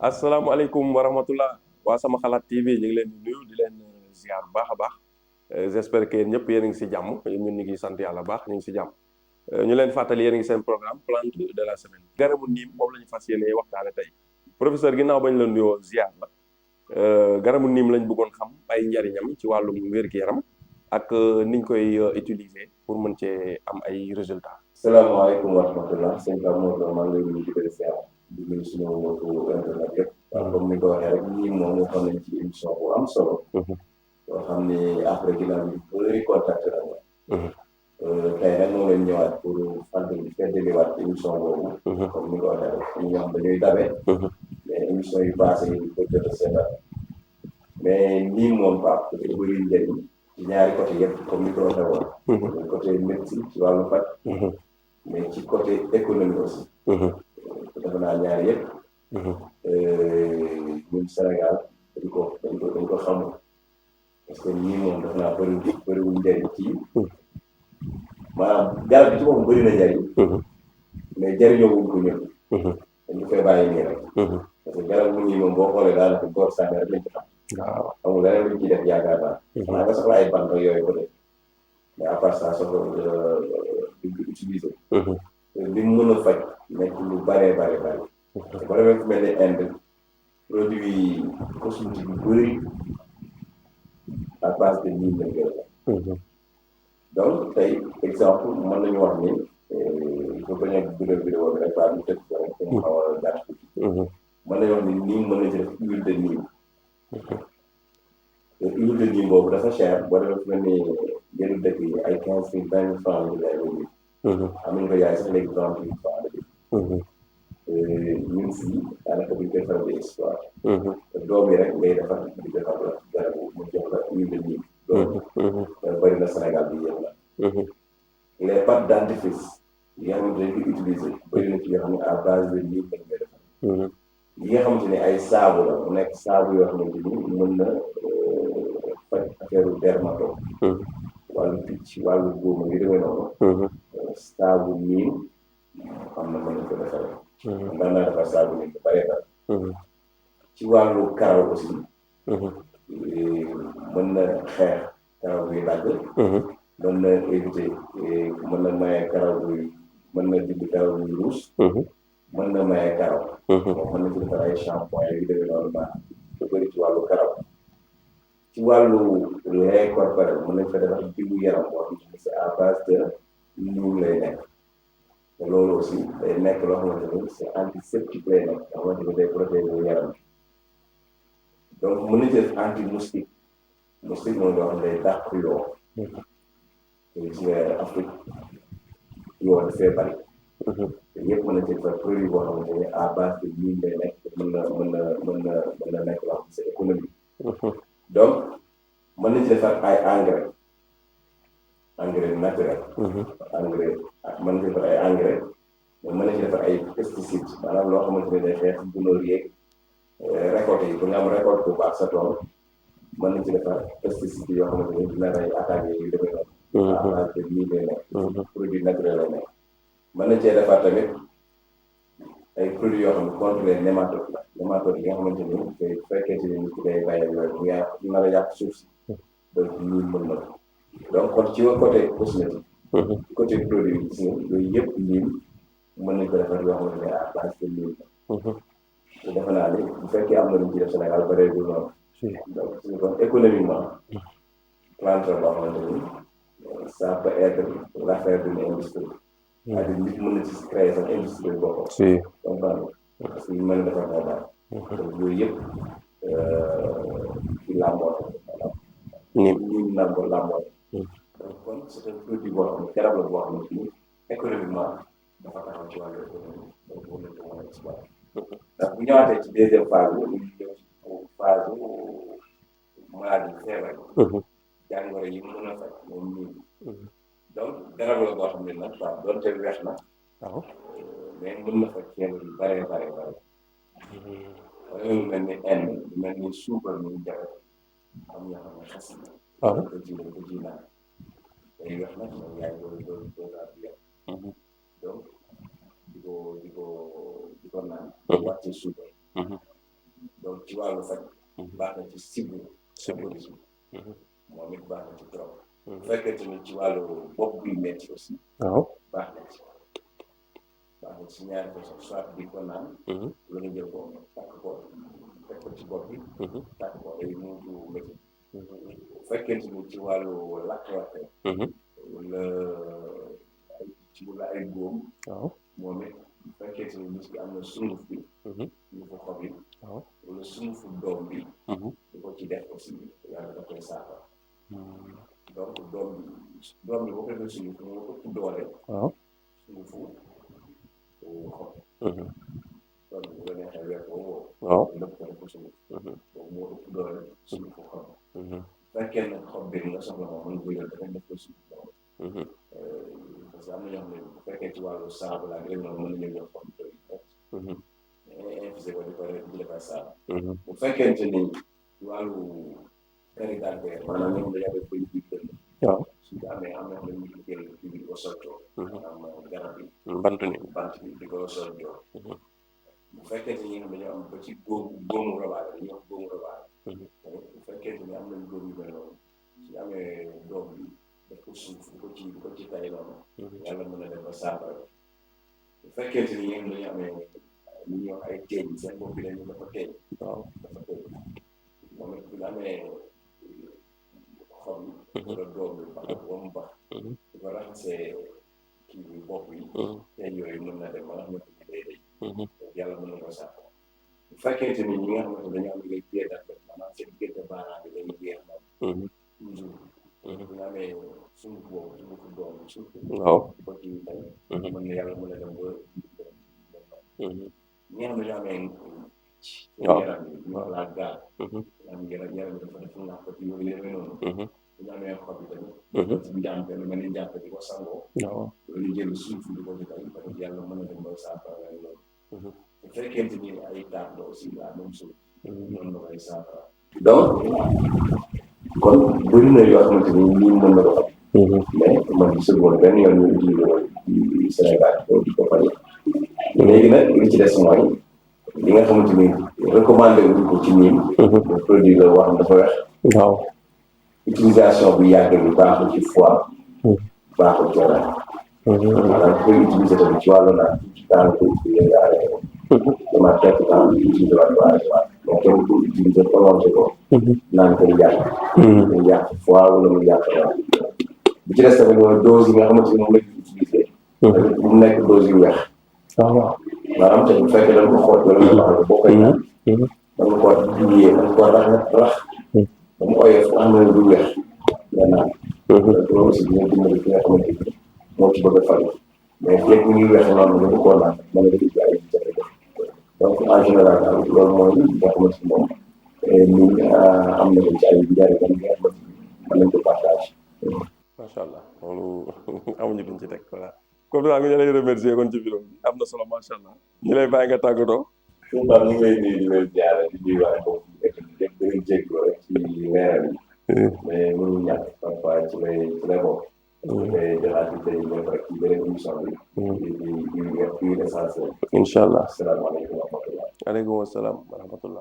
asalaamaaleykum wa rahmatullah waa Sama Xalaat TV ñu ngi leen di nuyu di leen ziar bu baax a baax j'espère que yéen ñëpp yéen a ngi si jàmm ñun ñu ngi sant yàlla baax ñu ngi si jàmm ñu leen fàttali yéen a ngi seen programme plante de la semaine garabu niim moom la ñu fas yéene waxtaane tey professeur ginnaaw bañ la nuyoo ziar la garabu niim lañ bëggoon xam ay njariñam ci wàllum wér-gu-yaram ak niñ koy utiliser pour mën cee am ay résultats. salaamaaleykum wa rahmatulah sëñ Ba Mawla maa ngi lay nuyu di leen ziar di nuyu suñu mbokku internet yëpp. waaw comme ni nga ko waxee rek ñii moom moo xam nañ ci émission bu am solo. yoo xam ne après ginnaaw bi bëri contact la ñu. tey nag moo leen ñëwaat pour fàttali feddaliwaat émission boobu. comme ni nga ko waxee rek ñu ñoom dañuy dabe. mais émission yu passé yi ko jot a seetal mais nii moom Pape dafa bëri njëriñ ci ñaari côté yëpp comme ni ko waxee woon. côté médecine ci wàllu faj. mais ci côté économie aussi. defe naa ñaari yëpp. ñun Sénégal dañ ko xamul parce que ñii moom defe naa bëriwul njëriñ ci maanaam garab bi ci moom bëri na njëriñ. mais jëriñoo wuñ ko ñun. dañu koy bàyyi nii rek. parce que garab bu ñuy moom boo xoolee daanaka góor sànni rek lañ ci xam. waaw amul leneen luñ ciy def yaakaar naa. xanaa nga soxla ay bant yooyu ko def mais à part ça soxla duñ ko utiliser. li mu mën a faj nekk lu bare. boo demee fu mel ni Inde produit cosmétique yu bëri à base de niim lañ koy def. donc tey exemple mën nañu wax ni il faut bañ a guddal vidéo bi rek waa ñu tëj ko rek dañu xaw a gàtt tuuti. mën nañu wax ni niim mën nañu ci def huile de niim. te huile de niim boobu dafa cher boo demee fu mel ni yenn dëkk yi ay 15 000 20 000 francs ñu lay wéy. am nañu ko yaay sax léegi 30 000 francs la ñun fii daanaka duñ koy faral di exploité. doom yi rek ngay defar di defar la garabu mu jox la huile de niim. loolu bëri na Sénégal bi yëpp la. les pâtes dentifrice yi nga xamante ne dañ koy utiliser bëri na ci yoo xam ne à base de niim lañ koy defar. yi nga xamante ne ay saabu la mu nekk saabu yoo xamante ni mën na faj affaire dermato. wàllu picc wàllu góoma yi demee noonu. saabu niim am na mën nañ ko defaree. daan naa defar saabu niim bu bëree bëri. ci wàllu karaw aussi. mën na xeex karaw buy dagg. mën na éviter mën na maye karaw buy mën na dindi karaw buy ruus. mën na maye karaw. moom mën na ci defar ay shampoing yu demee noonu baax lu bëri ci wàllu karaw. ci wàllu lait corporel mën nañ fa defar diwu yaram boo xam ne c'est à base de niim lay nekk. te loolu aussi day nekk loo xamante ni c'est antiseptique lay nekk nga xamante ni day protéger yaram bi. donc mën na ci def anti moustique moom loo xam ne day dàq yoo. te gis nga Afrique yoo dafay bari. te yëpp mën na ci defar produit boo xamante ni à base de niim lay nekk mën na nekk loo xam ne c'est économique. donc mën nañ ci defar ay engrais naturel. engrais mën nañ ci defar ay engrais mais mën nañ ci defar ay pesticides maanaam loo xamante ne day xeex gunóor yeeg récolte yi bu nga am récolte bu baax sa tool mën nañ ci defar pesticides yoo xamante ne dina rey attaques yu demee noonu. à base de nii lay nekk. produit naturel lay nekk. mën nañ cee defar tamit ay produits yoo xam ne contre les nématodes la nématodes yi nga xamante ni tey bu fekkee ci nit ki day bàyyi yooyu ñu nar a yàq suuf si. donc ñun mën na ko. donc kon ci côté cosmétique. ci côté produit yi gis nga yooyu yëpp niim mën nañ ko defar yoo xamante ne à base de niim la. te defe naa ni bu fekkee am na lu ñu ci def Sénégal ba réegul noonu. donc suñu kon économiquement plante la boo xamante ni ça peut être l'affaire d'une industrie. c'est-à-dire nit mën na ci créer sax industrie boppam. donc parce que ñu mën a defar moo baax. donc yooyu yëpp ci làmboo la. niim làmboo. donc kon c'est un produit boo xam ne garab la boo xam ne fii économiquement dafa taxaw ci wàllu économie donc mën nañu ko mën a exploiter. ndax bu ñëwaatee ci deuxième phase bi ñu ñëw ci phase maladie feebar. jàngoro yi mën a faj moom niim. donc garab la boo xam ne nag waaw doonte weex na. waaw mais mën na faj feebar yu bare. wala lu mel ni Inde lu mel ni suukar ñu jafe am ñoo xam ne xas na. waaw dañ ko ji naan day weex nag moom yaay loolu daal di yàq. donc di ko naan. wàcce suukar. donc ci wàllu faj baax na ci sibbiru sibbiru moom it baax na ci trop bu fekkente ni ci wàllu bopp buy metti aussi waaw baax na ci ñaari façon soit di ko naan la nga jël ko takk ko teg ko ci bopp bi takk ko day muutu métti bu fekkente ni ci wàllu lakk-lakk wala ay góom moom it bu fekkente ni nit ki am na sunguf bi sungufu xob yi wala sungufu doom bi di ko ci def aussi yàlla da koy saafara donc doom bi boo ko defee sunguf moo ëpp doole sungufu xob donc bu la neexee weer boobu lépp ko def ko sunguf boobu moo ëpp doole sungufu xob fekkee nag xob bi nga soxla moom mën nga ko jël dafay def ko sunguf boobu parce que am na ñoo xam ne bu fekkee ci wàllu saabu laa rek noonu mën nañu jël xob bi infusé ko di ko di defar saabu bu fekkente ni wàllu carie dentaire maanaam ñoom dañoo def koy biir dënn su ko amee am na xam ne ñu ngi jël kii bi di ko soccoo maanaam garab bi bant bi di ko soccoo bu fekkente ni ñoom dañoo am ba ci góomu rabaale dañuy wax góomu rabaale bu fekkente ni am nañ góom yu mel noonu su amee doom bi daf ko suuf di ko ci tay noonu yàlla mën na def ba saafara bu fekkente ni ñoom dañu amee li ñuy wax ay teeñ seen bopp bi dañu dafa teeñ dafa teeñ moom it bu ñu amee xob yi wala doom bi ba mu baax di ko raxasee kii bi bopp yi teeñ yooyu mën na dem ba nga xamante ni day day yàlla mën na ko saafara bu fekkente ni ñi nga xamante dañu am ngay pied d'athlète maanaam seen diggante baaraam bi dañuy jeex noonu toujours bu ñu amee sunguf boobu sungufu doom bi surtout di ko ci tay mën na yàlla mën na dem ba ñi nga xam ne ñoo amee yaram bi ñu laa gaal am yaram bi dafa def naa ko ci yooyu yooyu noonu bu ñu amee xob yi tamit ci njàmpe lu mel ni njàmpe di ko sangoo loolu jël suuf di ko ci tay parce que yàlla mën na dem ba saafara loolu bu fekkente ni ay taat la aussi la même chose noonu la koy saafara donc kon bëri na yoo xamante ni lii mën na ko xam mais man gisul woon benn yoon ñu utilisé woon ci Sénégal di ko faj léegi nag li ci des mooy li nga xamante ni recommandé wuñ ko ci ñun produit la wax dafa wex utilisation bu yàgg bi baaxul ci foie baaxul ci ren maanaam koy utiliser tamit ci wàllu naan ci temps ko dama quelque temps utiliser waat mais kenn ko utiliser prolongé ko naan koy yàq foie wala mu yàq ren bi ci des tamit mooy dose yi nga xamante ni moom la ñu utiliser mu nekk dose yu weex maanaam te bu fekkee da nga ko xool wala nga xam ne boo koy naan da nga koo jiyee da nga koo rax ba mu oyof nga xam ne du weex nga naan loolu aussi dina dimbali ki nga xamante ni moo ci bëgg a fay mais fekk mu ngi weex noonu nga bëgg koo naan mën nga def ay jafe-jafe donc en général daal loolu mooy li nga xamante ni moom ni am na ko ci ay njariñ yi nga xamante ni mën nañ ko partage macha allah loolu amuñu duñ ci teg voilà comme ça ñu lay remercier kon ci vidéo bi am na solo macha allah ñu lay bàyyi nga tàggatoo. waaw ñu ngi lay nuyu di leen jaarale di nuyuwaale boobu dëkk bi dañuy jégalu rek ci leeral yi mais mënuñu ñàkk parfois ci lay bokk. mais jëlaat bi tey ñëw rek ci beneen émission bi. di l'essentiel. incha allah asalaamaaleykum wa rahmatulah. aleykum salaam wa rahmatullah.